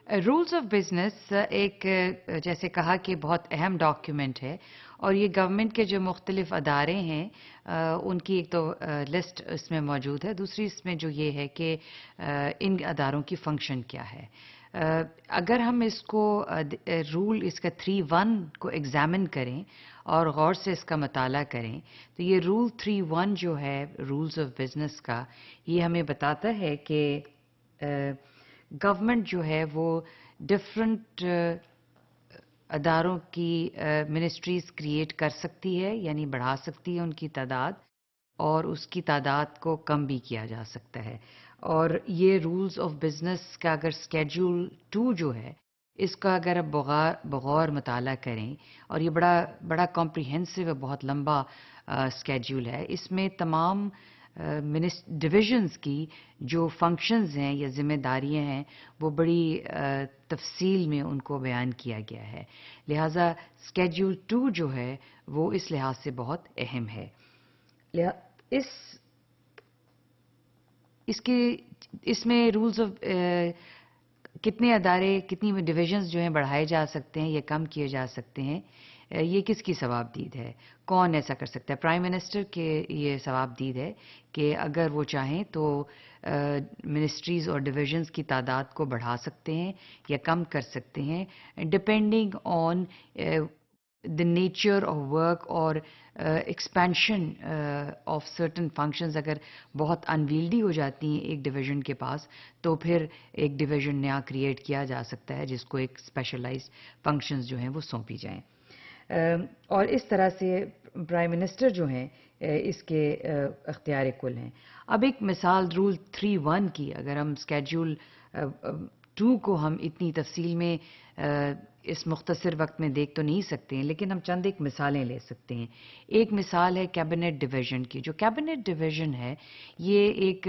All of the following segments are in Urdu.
رولز آف بزنس ایک جیسے کہا کہ بہت اہم ڈاکیومنٹ ہے اور یہ گورنمنٹ کے جو مختلف ادارے ہیں ان کی ایک تو لسٹ اس میں موجود ہے. دوسری اس میں جو یہ ہے کہ ان اداروں کی فنکشن کیا ہے. اگر ہم اس کو رول اس کا 3(1) کو ایگزامن کریں اور غور سے اس کا مطالعہ کریں تو یہ رول 3(1) جو ہے رولز آف بزنس کا یہ ہمیں بتاتا ہے کہ گورنمنٹ جو ہے وہ ڈفرنٹ اداروں کی منسٹریز کریٹ کر سکتی ہے یعنی بڑھا سکتی ہے ان کی تعداد اور اس کی تعداد کو کم بھی کیا جا سکتا ہے. اور یہ رولز آف بزنس کا اگر اسکیڈول 2 جو ہے اس کا اگر آپ بغور مطالعہ کریں اور یہ بڑا کمپریہنسو ہے بہت لمبا اسکیڈول ہے. اس میں تمام ڈویژنز کی جو فنکشنز ہیں یا ذمہ داریاں ہیں وہ بڑی تفصیل میں ان کو بیان کیا گیا ہے. لہٰذا اسکیڈول 2 جو ہے وہ اس لحاظ سے بہت اہم ہے. اس میں رولز آف کتنے ادارے کتنی ڈویژنز جو ہیں بڑھائے جا سکتے ہیں یا کم کیے جا سکتے ہیں یہ کس کی ثوابدید ہے. کون ایسا کر سکتا ہے؟ پرائم منسٹر کے یہ ثوابدید ہے کہ اگر وہ چاہیں تو منسٹریز اور ڈویژنز کی تعداد کو بڑھا سکتے ہیں یا کم کر سکتے ہیں depending on the nature of work اور ایکسپینشن آف certain functions اگر بہت انویلڈی ہو جاتی ہیں ایک ڈویژن کے پاس تو پھر ایک ڈویژن نیا کریٹ کیا جا سکتا ہے جس کو ایک اسپیشلائزڈ فنکشنز جو ہیں وہ سونپی جائیں. اور اس طرح سے پرائم منسٹر جو ہیں اس کے اختیار کل ہیں. اب ایک مثال رول 3(1) کی اگر ہم اسکیڈول 2 کو ہم اتنی تفصیل میں اس مختصر وقت میں دیکھ تو نہیں سکتے ہیں لیکن ہم چند ایک مثالیں لے سکتے ہیں. ایک مثال ہے کیبنٹ ڈویژن کی. جو کیبنٹ ڈویژن ہے یہ ایک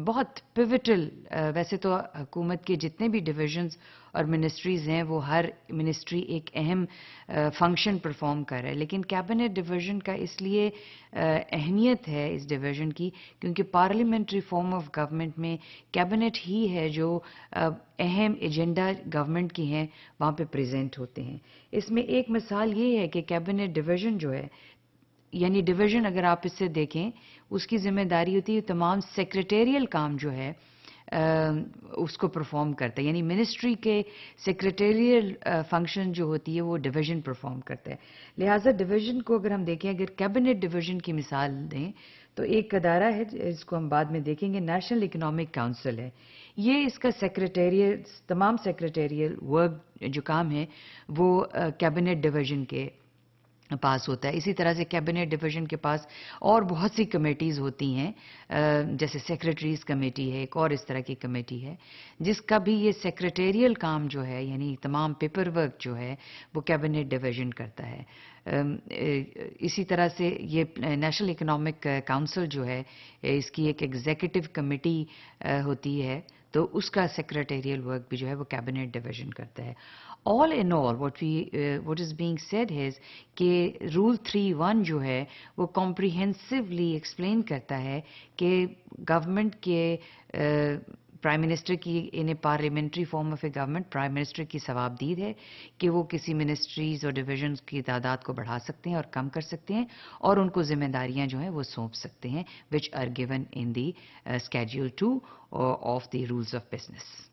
بہت پیوٹل ویسے تو حکومت کے جتنے بھی ڈویژنز اور منسٹریز ہیں وہ ہر منسٹری ایک اہم فنکشن پرفارم کر رہا ہے لیکن کیبنٹ ڈویژن کا اس لیے اہمیت ہے اس ڈویژن کی کیونکہ پارلیمنٹری فارم آف گورنمنٹ میں کیبنٹ ہی ہے جو اہم ایجنڈا گورنمنٹ کی ہیں وہاں پہ پریزنٹ ہوتے ہیں. اس میں ایک مثال یہ ہے کہ کیبنٹ ڈویژن جو ہے یعنی ڈویژن اگر آپ اس سے دیکھیں اس کی ذمہ داری ہوتی ہے تمام سیکریٹریل کام جو ہے اس کو پرفارم کرتا ہے یعنی منسٹری کے سیکریٹریل فنکشن جو ہوتی ہے وہ ڈویژن پرفارم کرتا ہے. لہٰذا ڈویژن کو اگر ہم دیکھیں اگر کیبنٹ ڈویژن کی مثال دیں تو ایک ادارہ ہے جس کو ہم بعد میں دیکھیں گے نیشنل اکنامک کونسل ہے. یہ اس کا سیکریٹریل تمام سیکریٹریل ورک جو کام ہے وہ کیبنٹ ڈویژن کے پاس ہوتا ہے. اسی طرح سے کیبنٹ ڈویژن کے پاس اور بہت سی کمیٹیز ہوتی ہیں جیسے سیکریٹریز کمیٹی ہے ایک اور اس طرح کی کمیٹی ہے جس کا بھی یہ سیکریٹریل کام جو ہے یعنی تمام پیپر ورک جو ہے وہ کیبنٹ ڈویژن کرتا ہے. اسی طرح سے یہ نیشنل اکنامک کونسل جو ہے اس کی ایک ایگزیکٹو کمیٹی ہوتی ہے تو اس کا سیکریٹریل ورک بھی جو ہے وہ کیبنٹ ڈویژن کرتا ہے. آل ان آل what is being said is کہ رول 3(1) جو ہے وہ کمپریہنسولی ایکسپلین کرتا ہے کہ گورنمنٹ کے پرائم منسٹر کی انہیں parliamentary form of a government prime minister کی ثوابدید ہے کہ وہ کسی منسٹریز اور ڈویژنز کی تعداد کو بڑھا سکتے ہیں اور کم کر سکتے ہیں اور ان کو ذمہ داریاں جو ہیں وہ سونپ سکتے ہیں which are given in the schedule 2 of the rules of business.